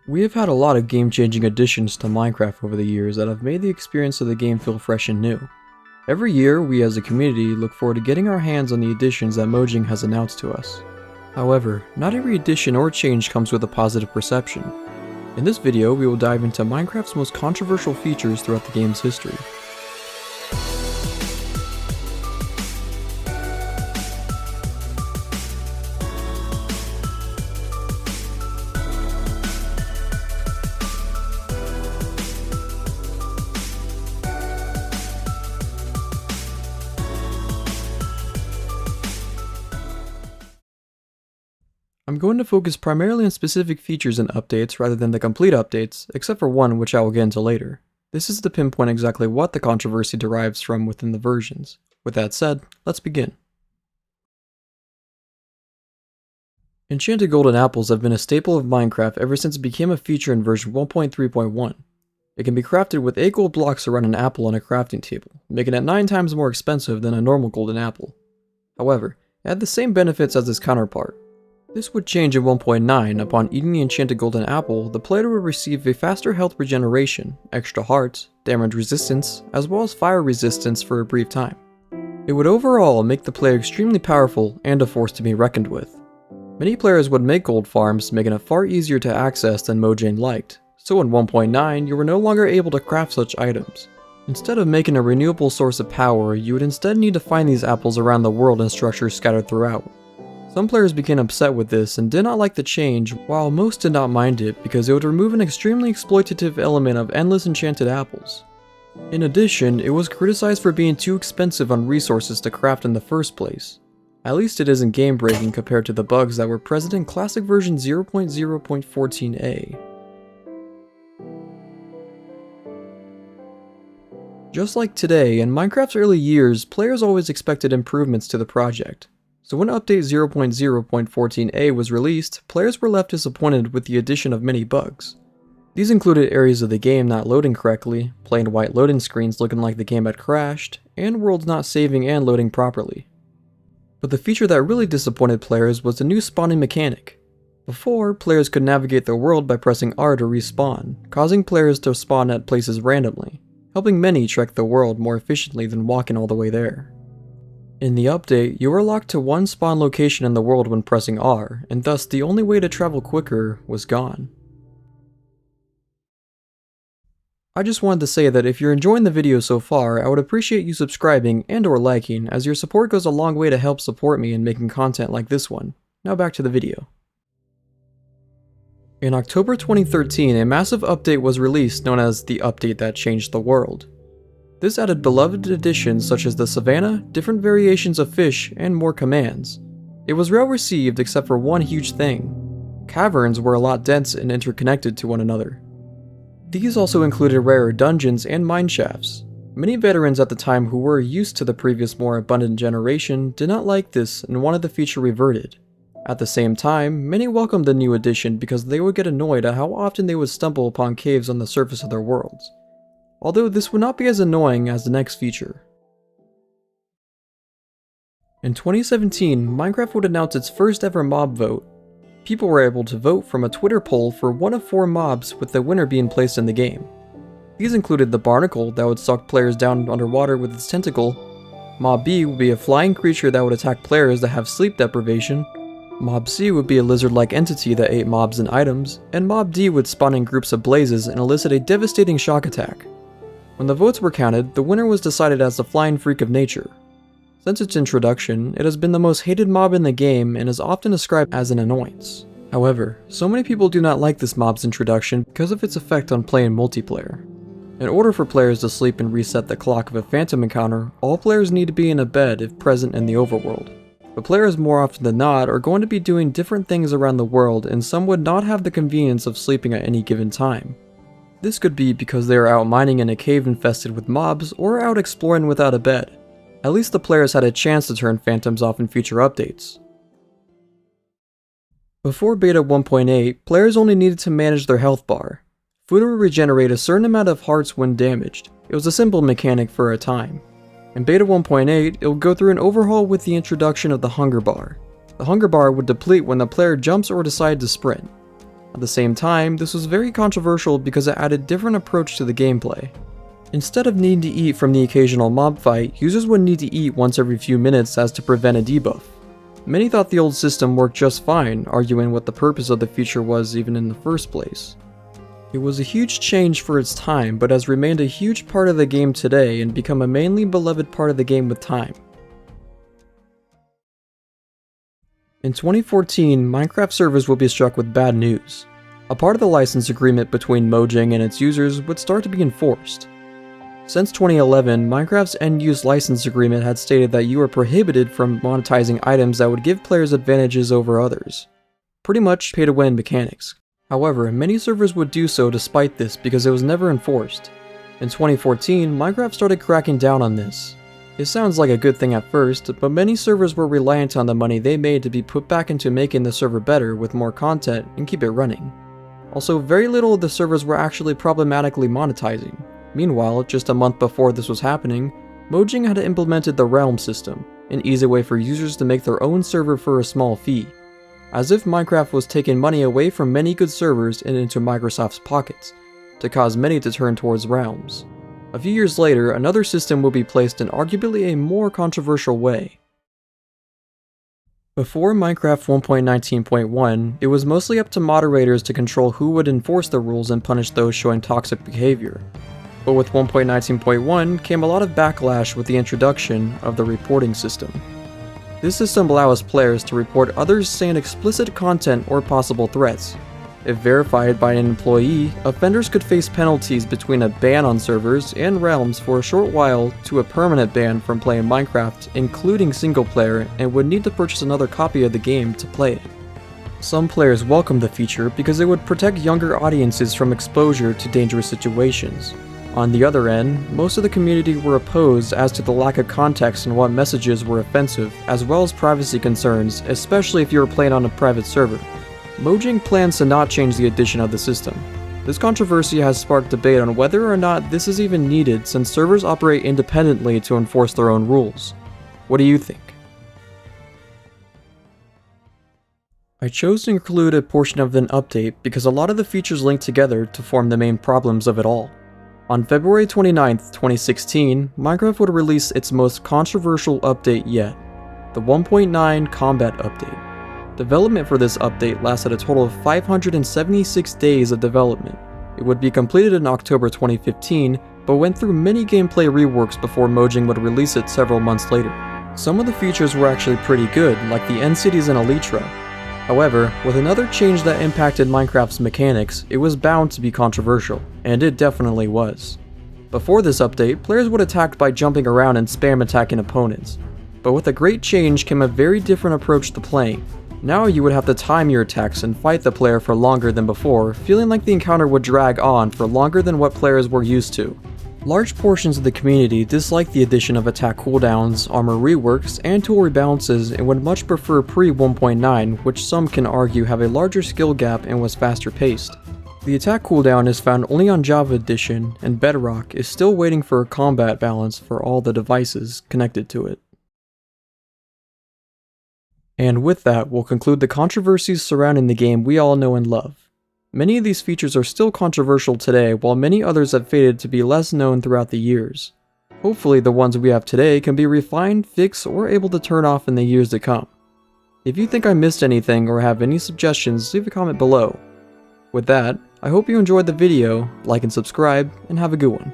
We have had a lot of game-changing additions to Minecraft over the years that have made the experience of the game feel fresh and new. Every year, we as a community look forward to getting our hands on the additions that Mojang has announced to us. However, not every addition or change comes with a positive perception. In this video, we will dive into Minecraft's most controversial features throughout the game's history. I'm going to focus primarily on specific features and updates rather than the complete updates, except for one which I will get into later. This is to pinpoint exactly what the controversy derives from within the versions. With that said, let's begin. Enchanted golden apples have been a staple of Minecraft ever since it became a feature in version 1.3.1. It can be crafted with 8 gold blocks around an apple on a crafting table, making it 9 times more expensive than a normal golden apple. However, it had the same benefits as its counterpart. This would change in 1.9. Upon eating the enchanted golden apple, the player would receive a faster health regeneration, extra hearts, damage resistance, as well as fire resistance for a brief time. It would overall make the player extremely powerful and a force to be reckoned with. Many players would make gold farms, making it far easier to access than Mojang liked, so in 1.9 you were no longer able to craft such items. Instead of making a renewable source of power, you would instead need to find these apples around the world in structures scattered throughout. Some players became upset with this and did not like the change, while most did not mind it because it would remove an extremely exploitative element of endless enchanted apples. In addition, it was criticized for being too expensive on resources to craft in the first place. At least it isn't game breaking compared to the bugs that were present in classic version 0.0.14a. Just like today, in Minecraft's early years, players always expected improvements to the project. So when update 0.0.14a was released, players were left disappointed with the addition of many bugs. These included areas of the game not loading correctly, plain white loading screens looking like the game had crashed, and worlds not saving and loading properly. But the feature that really disappointed players was the new spawning mechanic. Before, players could navigate the world by pressing R to respawn, causing players to spawn at places randomly, helping many trek the world more efficiently than walking all the way there. In the update, you were locked to one spawn location in the world when pressing R, and thus the only way to travel quicker was gone. I just wanted to say that if you're enjoying the video so far, I would appreciate you subscribing and or liking, as your support goes a long way to help support me in making content like this one. Now back to the video. In October 2013, a massive update was released known as the Update That Changed the World. This added beloved additions such as the savannah, different variations of fish, and more commands. It was well received except for one huge thing. Caverns were a lot dense and interconnected to one another. These also included rarer dungeons and mine shafts. Many veterans at the time who were used to the previous more abundant generation did not like this and wanted the feature reverted. At the same time, many welcomed the new addition because they would get annoyed at how often they would stumble upon caves on the surface of their worlds. Although this would not be as annoying as the next feature. In 2017, Minecraft would announce its first ever mob vote. People were able to vote from a Twitter poll for one of 4 mobs, with the winner being placed in the game. These included the barnacle that would suck players down underwater with its tentacle. Mob B would be a flying creature that would attack players that have sleep deprivation. Mob C would be a lizard-like entity that ate mobs and items, and Mob D would spawn in groups of blazes and elicit a devastating shock attack. When the votes were counted, the winner was decided as the Flying Freak of Nature. Since its introduction, it has been the most hated mob in the game and is often described as an annoyance. However, so many people do not like this mob's introduction because of its effect on playing multiplayer. In order for players to sleep and reset the clock of a phantom encounter, all players need to be in a bed if present in the overworld. But players more often than not are going to be doing different things around the world, and some would not have the convenience of sleeping at any given time. This could be because they are out mining in a cave infested with mobs or out exploring without a bed. At least the players had a chance to turn phantoms off in future updates. Before beta 1.8, players only needed to manage their health bar. Food would regenerate a certain amount of hearts when damaged. It was a simple mechanic for a time. In beta 1.8, it would go through an overhaul with the introduction of the hunger bar. The hunger bar would deplete when the player jumps or decides to sprint. At the same time, this was very controversial because it added a different approach to the gameplay. Instead of needing to eat from the occasional mob fight, users would need to eat once every few minutes as to prevent a debuff. Many thought the old system worked just fine, arguing what the purpose of the feature was even in the first place. It was a huge change for its time, but has remained a huge part of the game today and become a mainly beloved part of the game with time. In 2014, Minecraft servers will be struck with bad news. A part of the license agreement between Mojang and its users would start to be enforced. Since 2011, Minecraft's end-use license agreement had stated that you are prohibited from monetizing items that would give players advantages over others. Pretty much pay-to-win mechanics. However, many servers would do so despite this because it was never enforced. In 2014, Minecraft started cracking down on this. It sounds like a good thing at first, but many servers were reliant on the money they made to be put back into making the server better with more content and keep it running. Also, very little of the servers were actually problematically monetizing. Meanwhile, just a month before this was happening, Mojang had implemented the Realm system, an easy way for users to make their own server for a small fee. As if Minecraft was taking money away from many good servers and into Microsoft's pockets, to cause many to turn towards Realms. A few years later, another system will be placed in arguably a more controversial way. Before Minecraft 1.19.1, it was mostly up to moderators to control who would enforce the rules and punish those showing toxic behavior. But with 1.19.1 came a lot of backlash with the introduction of the reporting system. This system allows players to report others saying explicit content or possible threats. If verified by an employee, offenders could face penalties between a ban on servers and realms for a short while to a permanent ban from playing Minecraft, including single player, and would need to purchase another copy of the game to play it. Some players welcomed the feature because it would protect younger audiences from exposure to dangerous situations. On the other end, most of the community were opposed as to the lack of context and what messages were offensive, as well as privacy concerns, especially if you were playing on a private server. Mojang plans to not change the addition of the system. This controversy has sparked debate on whether or not this is even needed since servers operate independently to enforce their own rules. What do you think? I chose to include a portion of an update because a lot of the features link together to form the main problems of it all. On February 29, 2016, Minecraft would release its most controversial update yet, the 1.9 Combat Update. Development for this update lasted a total of 576 days of development. It would be completed in October 2015, but went through many gameplay reworks before Mojang would release it several months later. Some of the features were actually pretty good, like the end cities in Elytra. However, with another change that impacted Minecraft's mechanics, it was bound to be controversial, and it definitely was. Before this update, players would attack by jumping around and spam attacking opponents. But with a great change came a very different approach to playing. Now you would have to time your attacks and fight the player for longer than before, feeling like the encounter would drag on for longer than what players were used to. Large portions of the community disliked the addition of attack cooldowns, armor reworks, and tool rebalances and would much prefer pre-1.9, which some can argue have a larger skill gap and was faster paced. The attack cooldown is found only on Java Edition, and Bedrock is still waiting for a combat balance for all the devices connected to it. And with that, we'll conclude the controversies surrounding the game we all know and love. Many of these features are still controversial today, while many others have faded to be less known throughout the years. Hopefully the ones we have today can be refined, fixed, or able to turn off in the years to come. If you think I missed anything or have any suggestions, leave a comment below. With that, I hope you enjoyed the video, like and subscribe, and have a good one.